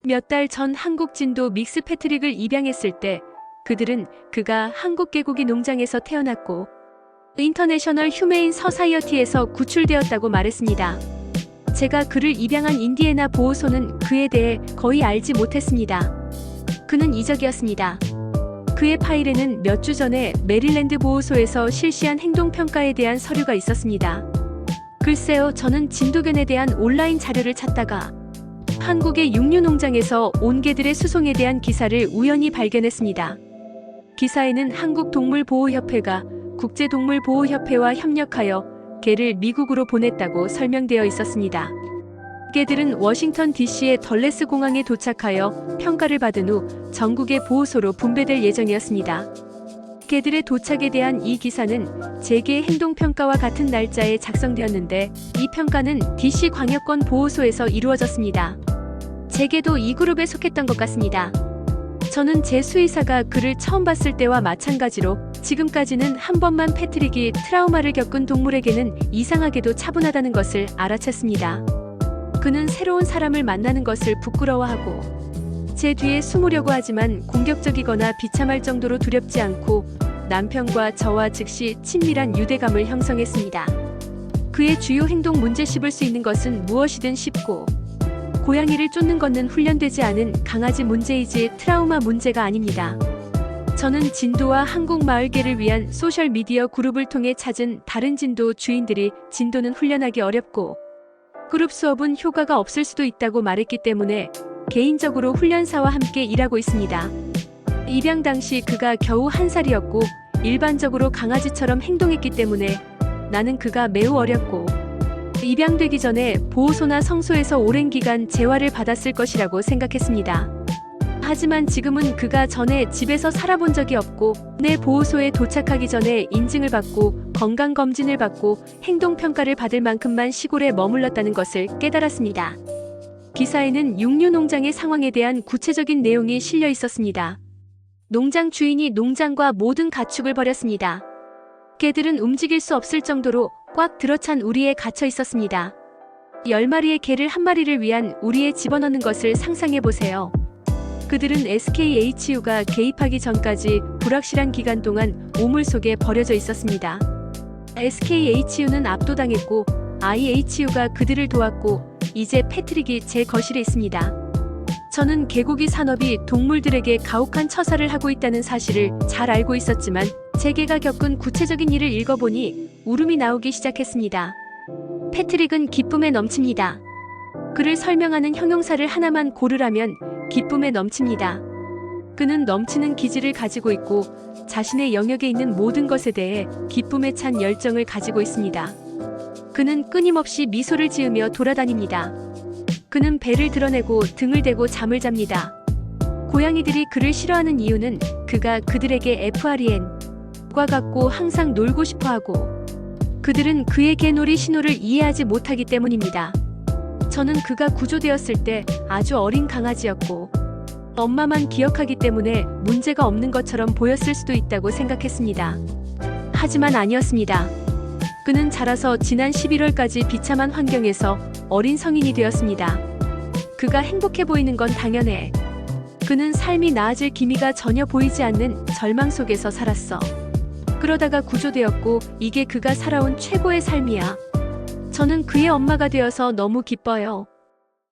몇 달 전 한국 진도 믹스 패트릭을 입양했을 때 그들은 그가 한국 개고기 농장에서 태어났고 인터내셔널 휴메인 서사이어티에서 구출되었다고 말했습니다. 제가 그를 입양한 인디애나 보호소는 그에 대해 거의 알지 못했습니다. 그는 이적이었습니다. 그의 파일에는 몇 주 전에 메릴랜드 보호소에서 실시한 행동평가에 대한 서류가 있었습니다. 글쎄요, 저는 진도견에 대한 온라인 자료를 찾다가 한국의 육류농장에서 온 개들의 수송에 대한 기사를 우연히 발견했습니다. 기사에는 한국동물보호협회가 국제동물보호협회와 협력하여 개를 미국으로 보냈다고 설명되어 있었습니다. 개들은 워싱턴 DC의 덜레스 공항에 도착하여 평가를 받은 후 전국의 보호소로 분배될 예정이었습니다. 개들의 도착에 대한 이 기사는 재개의 행동평가와 같은 날짜에 작성되었는데 이 평가는 DC 광역권 보호소에서 이루어졌습니다. 제 개도 이 그룹에 속했던 것 같습니다. 저는 제 수의사가 그를 처음 봤을 때와 마찬가지로 지금까지는 한 번만 패트릭이 트라우마를 겪은 동물에게는 이상하게도 차분하다는 것을 알아챘습니다. 그는 새로운 사람을 만나는 것을 부끄러워하고 제 뒤에 숨으려고 하지만 공격적이거나 비참할 정도로 두렵지 않고 남편과 저와 즉시 친밀한 유대감을 형성했습니다. 그의 주요 행동 문제 씹을 수 있는 것은 무엇이든 씹고 고양이를 쫓는 것은 훈련되지 않은 강아지 문제이지 트라우마 문제가 아닙니다. 저는 진도와 한국 마을개를 위한 소셜미디어 그룹을 통해 찾은 다른 진도 주인들이 진도는 훈련하기 어렵고 그룹 수업은 효과가 없을 수도 있다고 말했기 때문에 개인적으로 훈련사와 함께 일하고 있습니다. 입양 당시 그가 겨우 1살이었고 일반적으로 강아지처럼 행동했기 때문에 나는 그가 매우 어렸고 입양되기 전에 보호소나 성소에서 오랜 기간 재활을 받았을 것이라고 생각했습니다. 하지만 지금은 그가 전에 집에서 살아본 적이 없고 내 보호소에 도착하기 전에 인증을 받고 건강검진을 받고 행동평가를 받을 만큼만 시골에 머물렀다는 것을 깨달았습니다. 기사에는 육류농장의 상황에 대한 구체적인 내용이 실려 있었습니다. 농장 주인이 농장과 모든 가축을 버렸습니다. 개들은 움직일 수 없을 정도로 꽉 들어찬 우리에 갇혀 있었습니다. 10마리의 개를 한 마리를 위한 우리에 집어넣는 것을 상상해 보세요. 그들은 SKHU가 개입하기 전까지 불확실한 기간 동안 우물 속에 버려져 있었습니다. SKHU는 압도당했고 IHU가 그들을 도왔고 이제 패트릭이 제 거실에 있습니다. 저는 개고기 산업이 동물들에게 가혹한 처사를 하고 있다는 사실을 잘 알고 있었지만 제 개가 겪은 구체적인 일을 읽어보니 울음이 나오기 시작했습니다. 패트릭은 기쁨에 넘칩니다. 그를 설명하는 형용사를 하나만 고르라면 기쁨에 넘칩니다. 그는 넘치는 기질을 가지고 있고 자신의 영역에 있는 모든 것에 대해 기쁨에 찬 열정을 가지고 있습니다. 그는 끊임없이 미소를 지으며 돌아다닙니다. 그는 배를 드러내고 등을 대고 잠을 잡니다. 고양이들이 그를 싫어하는 이유는 그가 그들에게 FREN과 같고 항상 놀고 싶어하고 그들은 그의 개놀이 신호를 이해하지 못하기 때문입니다. 저는 그가 구조되었을 때 아주 어린 강아지였고 엄마만 기억하기 때문에 문제가 없는 것처럼 보였을 수도 있다고 생각했습니다. 하지만 아니었습니다. 그는 자라서 지난 11월까지 비참한 환경에서 어린 성인이 되었습니다. 그가 행복해 보이는 건 당연해. 그는 삶이 나아질 기미가 전혀 보이지 않는 절망 속에서 살았어. 그러다가 구조되었고 이게 그가 살아온 최고의 삶이야. 저는 그의 엄마가 되어서 너무 기뻐요.